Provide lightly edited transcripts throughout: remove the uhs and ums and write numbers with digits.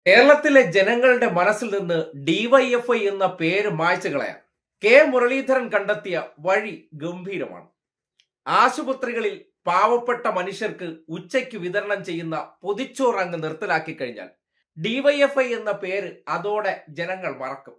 കേരളത്തിലെ ജനങ്ങളുടെ മനസ്സിൽ നിന്ന് ഡിവൈഎഫ്ഐ എന്ന പേര് മായ്ച്ചു കളയാൻ കെ മുരളീധരൻ കണ്ടെത്തിയ വഴി ഗംഭീരമാണ്. ആശുപത്രികളിൽ പാവപ്പെട്ട മനുഷ്യർക്ക് ഉച്ചയ്ക്ക് വിതരണം ചെയ്യുന്ന പൊതിച്ചോറ് അങ്ങ് നിർത്തലാക്കി കഴിഞ്ഞാൽ ഡിവൈഎഫ്ഐ എന്ന പേര് അതോടെ ജനങ്ങൾ മറക്കും.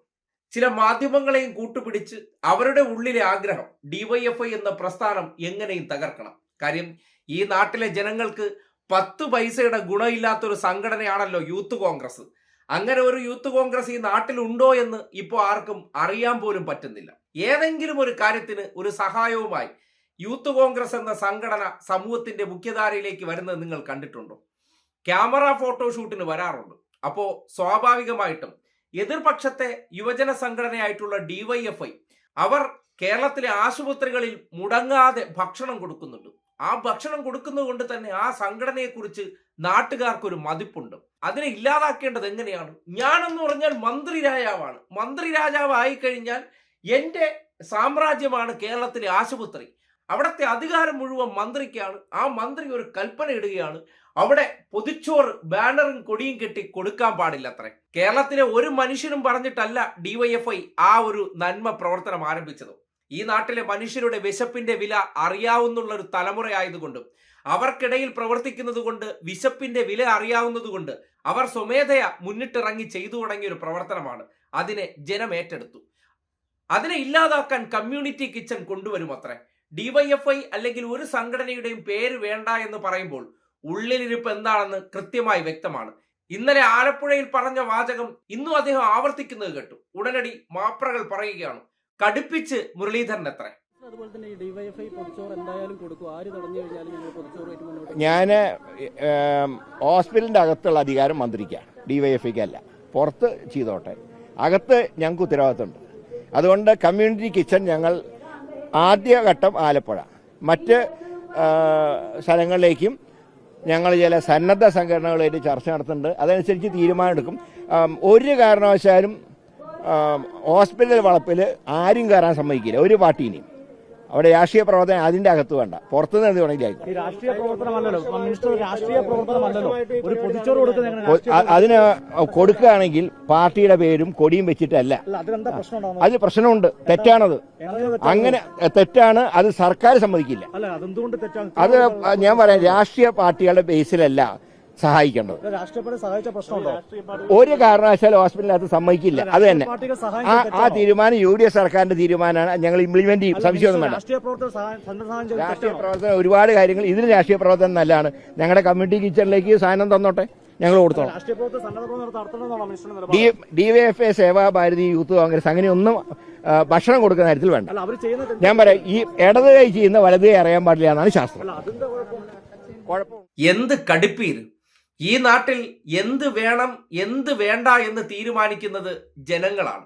ചില മാധ്യമങ്ങളെയും കൂട്ടുപിടിച്ച് അവരുടെ ഉള്ളിലെ ആഗ്രഹം ഡിവൈഎഫ്ഐ എന്ന പ്രസ്ഥാനം എങ്ങനെയും തകർക്കണം. കാര്യം ഈ നാട്ടിലെ ജനങ്ങൾക്ക് 10 പൈസയുടെ ഗുണമില്ലാത്തൊരു സംഘടനയാണല്ലോ യൂത്ത് കോൺഗ്രസ്. അങ്ങനെ ഒരു യൂത്ത് കോൺഗ്രസ് ഈ നാട്ടിലുണ്ടോ എന്ന് ഇപ്പോൾ ആർക്കും അറിയാൻ പോലും പറ്റുന്നില്ല. ഏതെങ്കിലും ഒരു കാര്യത്തിന് ഒരു സഹായവുമായി യൂത്ത് കോൺഗ്രസ് എന്ന സംഘടന സമൂഹത്തിന്റെ മുഖ്യധാരയിലേക്ക് വരുന്നത് നിങ്ങൾ കണ്ടിട്ടുണ്ടോ? ക്യാമറ ഫോട്ടോഷൂട്ടിന് വരാറുണ്ട്. അപ്പോൾ സ്വാഭാവികമായിട്ടും എതിർപക്ഷത്തെ യുവജന സംഘടനയായിട്ടുള്ള ഡിവൈഎഫ്ഐ അവർ കേരളത്തിലെ ആശുപത്രികളിൽ മുടങ്ങാതെ ഭക്ഷണം കൊടുക്കുന്നുണ്ട്. ആ ഭക്ഷണം കൊടുക്കുന്നത് കൊണ്ട് തന്നെ ആ സംഘടനയെക്കുറിച്ച് നാട്ടുകാർക്കൊരു മതിപ്പുണ്ട്. അതിനെ ഇല്ലാതാക്കേണ്ടത് എങ്ങനെയാണ്? ഞാനെന്ന് പറഞ്ഞാൽ മന്ത്രി രാജാവാണ്. മന്ത്രി രാജാവായി കഴിഞ്ഞാൽ എൻ്റെ സാമ്രാജ്യമാണ് കേരളത്തിലെ ആശുപത്രി. അവിടുത്തെ അധികാരം മുഴുവൻ മന്ത്രിക്കാണ്. ആ മന്ത്രി ഒരു കൽപ്പന ഇടുകയാണ്, അവിടെ പൊതിച്ചോറ് ബാനറും കൊടിയും കെട്ടി കൊടുക്കാൻ പാടില്ല അത്രേ. കേരളത്തിലെ ഒരു മനുഷ്യനും പറഞ്ഞിട്ടല്ല ഡിവൈഎഫ്ഐ ആ ഒരു നന്മ പ്രവർത്തനം ആരംഭിച്ചത്. ഈ നാട്ടിലെ മനുഷ്യരുടെ വിശപ്പിന്റെ വില അറിയാവുന്ന ഒരു തലമുറയായതുകൊണ്ടും അവർക്കിടയിൽ പ്രവർത്തിക്കുന്നത് കൊണ്ട് വിശപ്പിന്റെ വില അറിയാവുന്നത് കൊണ്ട് അവർ സ്വമേധയാ മുന്നിട്ടിറങ്ങി ചെയ്തു തുടങ്ങിയ ഒരു പ്രവർത്തനമാണ്. അതിനെ ജനം ഏറ്റെടുത്തു. അതിനെ ഇല്ലാതാക്കാൻ കമ്മ്യൂണിറ്റി കിച്ചൺ കൊണ്ടുവരും അത്രേ. ഡിവൈഎഫ്ഐ അല്ലെങ്കിൽ ഒരു സംഘടനയുടെയും പേര് വേണ്ട എന്ന് പറയുമ്പോൾ ഉള്ളിലിരിപ്പ് എന്താണെന്ന് കൃത്യമായി വ്യക്തമാണ്. ഇന്നലെ ആലപ്പുഴയിൽ പറഞ്ഞ വാചകം ഇന്നും അദ്ദേഹം ആവർത്തിക്കുന്നത് കേട്ടു. ഉടനടി മാപ്രകൾ പറയുകയാണ്. കടുപ്പിച്ച് മുരളീധരൻ എത്ര. ഞാൻ ഹോസ്പിറ്റലിൻ്റെ അകത്തുള്ള അധികാരം മന്ത്രിക്കാണ്, ഡിവൈഎഫ്ഐക്ക് അല്ല. പുറത്ത് ചെയ്തോട്ടെ, അകത്ത് ഞങ്ങൾക്ക് ഉത്തരവാദിത്തമുണ്ട്. അതുകൊണ്ട് കമ്മ്യൂണിറ്റി കിച്ചൺ ഞങ്ങൾ ആദ്യഘട്ടം ആലപ്പുഴ, മറ്റ് സ്ഥലങ്ങളിലേക്കും ഞങ്ങൾ ചില സന്നദ്ധ സംഘടനകളായിട്ട് ചർച്ച നടത്തുന്നുണ്ട്. അതനുസരിച്ച് തീരുമാനമെടുക്കും. ഒരു കാരണവശാലും ഹോസ്പിറ്റൽ വളപ്പിൽ ആരും കയറാൻ സമ്മതിക്കില്ല, ഒരു പാർട്ടീനെയും. അവിടെ രാഷ്ട്രീയ പ്രവർത്തനം അതിന്റെ അകത്ത് വേണ്ട, പുറത്തുനിന്ന് എന്ത് വേണമെങ്കിലും അതിന് കൊടുക്കുകയാണെങ്കിൽ പാർട്ടിയുടെ പേരും കൊടിയും വെച്ചിട്ടല്ല. അത് പ്രശ്നമുണ്ട്, തെറ്റാണത്. അങ്ങനെ തെറ്റാണ്, അത് സർക്കാർ സമ്മതിക്കില്ല. അത് ഞാൻ പറയാം, രാഷ്ട്രീയ പാർട്ടികളുടെ ബേസിലല്ല സഹായിക്കേണ്ടത്. ഒരു കാരണവശാലും ഹോസ്പിറ്റലിനകത്ത് സമ്മതിക്കില്ല. അത് തന്നെ ആ തീരുമാനം UDF സർക്കാരിന്റെ തീരുമാനമാണ്. ഞങ്ങൾ ഇംപ്ലിമെന്റ് ചെയ്യും, സംശയമൊന്നും വേണ്ട. രാഷ്ട്രീയ പ്രവർത്തനം ഒരുപാട് കാര്യങ്ങൾ, ഇതിന് രാഷ്ട്രീയ പ്രവർത്തനം നല്ലതാണ്. ഞങ്ങളുടെ കമ്മ്യൂണിറ്റി കിച്ചണിലേക്ക് സാധനം തന്നോട്ടെ, ഞങ്ങൾ കൊടുത്തോളാം. ഡിവൈഎഫ്ഐ, സേവാഭാരതി, യൂത്ത് കോൺഗ്രസ് അങ്ങനെയൊന്നും ഭക്ഷണം കൊടുക്കുന്ന കാര്യത്തിൽ വേണ്ട. ഞാൻ പറയാം, ഈ ഇടത് കൈ ചെയ്യുന്ന വലത് കൈ അറിയാൻ പാടില്ല എന്നാണ് ശാസ്ത്രം. എന്ത് കടുപ്പീര്! ഈ നാട്ടിൽ എന്ത് വേണം എന്ത് വേണ്ട എന്ന് തീരുമാനിക്കുന്നത് ജനങ്ങളാണ്.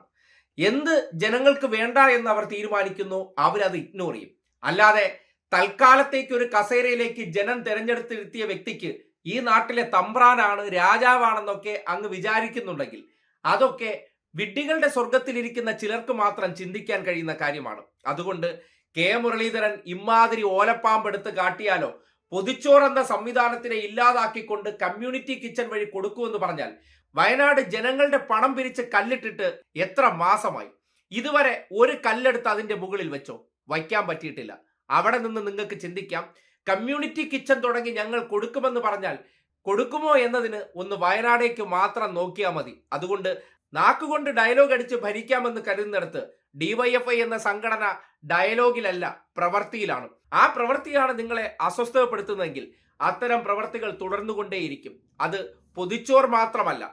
എന്ത് ജനങ്ങൾക്ക് വേണ്ട എന്ന് അവർ തീരുമാനിക്കുന്നു, അവരത് ഇഗ്നോർ ചെയ്യും. അല്ലാതെ തൽക്കാലത്തേക്ക് ഒരു കസേരയിലേക്ക് ജനം തെരഞ്ഞെടുത്തിരുത്തിയ വ്യക്തിക്ക് ഈ നാട്ടിലെ തമ്പ്രാനാണ്, രാജാവാണെന്നൊക്കെ അങ്ങ് വിചാരിക്കുന്നുണ്ടെങ്കിൽ അതൊക്കെ വിഡ്ഢികളുടെ സ്വർഗത്തിലിരിക്കുന്ന ചിലർക്ക് മാത്രം ചിന്തിക്കാൻ കഴിയുന്ന കാര്യമാണ്. അതുകൊണ്ട് കെ മുരളീധരൻ ഇമ്മാതിരി ഓലപ്പാമ്പെടുത്ത് കാട്ടിയാലോ, പൊതിച്ചോറ് എന്ന സംവിധാനത്തിനെ ഇല്ലാതാക്കിക്കൊണ്ട് കമ്മ്യൂണിറ്റി കിച്ചൺ വഴി കൊടുക്കുമെന്ന് പറഞ്ഞാൽ, വയനാട് ജനങ്ങളുടെ പണം പിരിച്ച് കല്ലിട്ടിട്ട് എത്ര മാസമായി? ഇതുവരെ ഒരു കല്ലെടുത്ത് അതിന്റെ മുകളിൽ വെച്ചോ? വയ്ക്കാൻ പറ്റിയിട്ടില്ല. അവിടെ നിന്ന് നിങ്ങൾക്ക് ചിന്തിക്കാം, കമ്മ്യൂണിറ്റി കിച്ചൺ തുടങ്ങി ഞങ്ങൾ കൊടുക്കുമെന്ന് പറഞ്ഞാൽ കൊടുക്കുമോ എന്നതിന് ഒന്ന് വയനാടേക്ക് മാത്രം നോക്കിയാൽ മതി. അതുകൊണ്ട് നാക്കുകൊണ്ട് ഡയലോഗ് അടിച്ച് ഭരിക്കാമെന്ന് കരുതുന്നിടത്ത് ഡിവൈഎഫ്ഐ എന്ന സംഘടന ഡയലോഗിലല്ല, പ്രവൃത്തിയിലാണ്. ആ പ്രവൃത്തിയാണ് നിങ്ങളെ അസ്വസ്ഥപ്പെടുത്തുന്നതെങ്കിൽ അത്തരം പ്രവൃത്തികൾ തുടർന്നുകൊണ്ടേയിരിക്കും. അത് പൊതിച്ചോർ മാത്രമല്ല,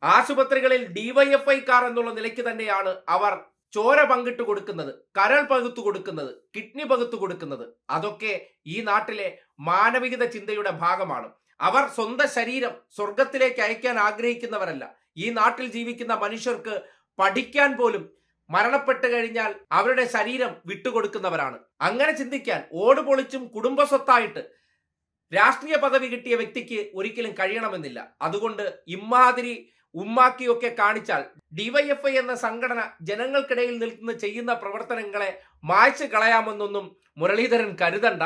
ആശുപത്രികളിൽ ഡിവൈഎഫ്ഐക്കാർ എന്നുള്ള നിലയ്ക്ക് തന്നെയാണ് അവർ ചോര പങ്കിട്ട് കൊടുക്കുന്നത്, കരൾ പകുത്തു കൊടുക്കുന്നത്, കിഡ്നി പകുത്തു കൊടുക്കുന്നത്. അതൊക്കെ ഈ നാട്ടിലെ മാനവികത ചിന്തയുടെ ഭാഗമാണ്. അവർ സ്വന്തം ശരീരം സ്വർഗത്തിലേക്ക് അയക്കാൻ ആഗ്രഹിക്കുന്നവരല്ല. ഈ നാട്ടിൽ ജീവിക്കുന്ന മനുഷ്യർക്ക് പഠിക്കാൻ പോലും മരണപ്പെട്ട് കഴിഞ്ഞാൽ അവരുടെ ശരീരം വിട്ടുകൊടുക്കുന്നവരാണ്. അങ്ങനെ ചിന്തിക്കാൻ ഓട് പൊളിച്ചും കുടുംബസ്വത്തായിട്ട് രാഷ്ട്രീയ പദവി കിട്ടിയ വ്യക്തിക്ക് ഒരിക്കലും കഴിയണമെന്നില്ല. അതുകൊണ്ട് ഇമ്മാതിരി ഉമ്മാക്കിയൊക്കെ കാണിച്ചാൽ ഡിവൈഎഫ്ഐ എന്ന സംഘടന ജനങ്ങൾക്കിടയിൽ നിന്ന് ചെയ്യുന്ന പ്രവർത്തനങ്ങളെ മായ്ച്ചു കളയാമെന്നൊന്നും മുരളീധരൻ കരുതണ്ട.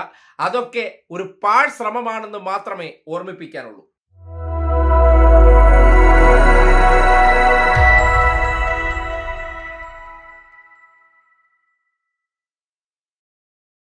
അതൊക്കെ ഒരു പാഴ് ശ്രമമാണെന്ന് മാത്രമേ ഓർമ്മിപ്പിക്കാനുള്ളൂ.